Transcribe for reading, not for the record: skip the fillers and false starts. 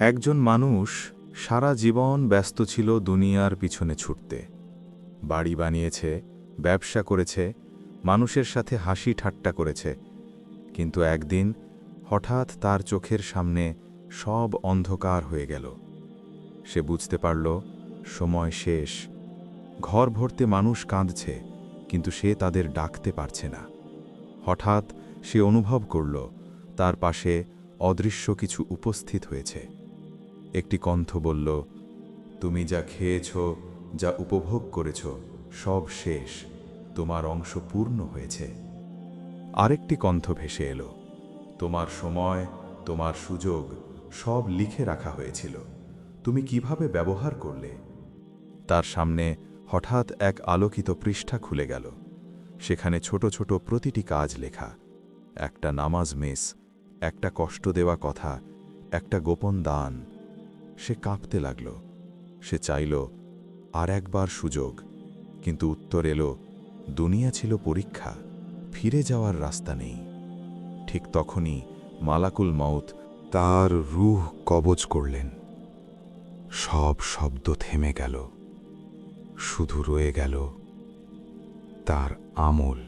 একজন মানুষ সারা জীবন ব্যস্ত ছিল দুনিয়ার পিছনে ছুটতে। বাড়ি বানিয়েছে, ব্যবসা করেছে, মানুষের সাথে হাসি ঠাট্টা করেছে। কিন্তু একদিন হঠাৎ তার চোখের সামনে সব অন্ধকার হয়ে গেল। সে বুঝতে পারল সময় শেষ। ঘর ভর্তি মানুষ কাঁদছে, কিন্তু সে তাদের ডাকতে পারছে না। হঠাৎ সে অনুভব করল তার পাশে অদৃশ্য কিছু উপস্থিত হয়েছে। একটি কণ্ঠ বলল, তুমি যা খেয়েছ, যা উপভোগ করেছ, সব শেষ। তোমার অংশ পূর্ণ হয়েছে। আরেকটি কণ্ঠ ভেসে এলো, তোমার সময়, তোমার সুযোগ সব লিখে রাখা হয়েছিল। তুমি কিভাবে ব্যবহার করলে? তার সামনে হঠাৎ এক আলোকিত পৃষ্ঠা খুলে গেল। সেখানে ছোট ছোট প্রতিটি কাজ লেখা। একটা নামাজ মিস, একটা কষ্ট দেওয়া কথা, একটা গোপন দান। সে কাঁপতে লাগল। সে চাইল আর একবার সুযোগ, কিন্তু উত্তর এলো, দুনিয়া ছিল পরীক্ষা, ফিরে যাওয়ার রাস্তা নেই। ঠিক তখনই মালাকুল মউত তার রূহ কবজ করলেন। সব শব্দ থেমে গেল, শুধু রয়ে গেল তার আমল।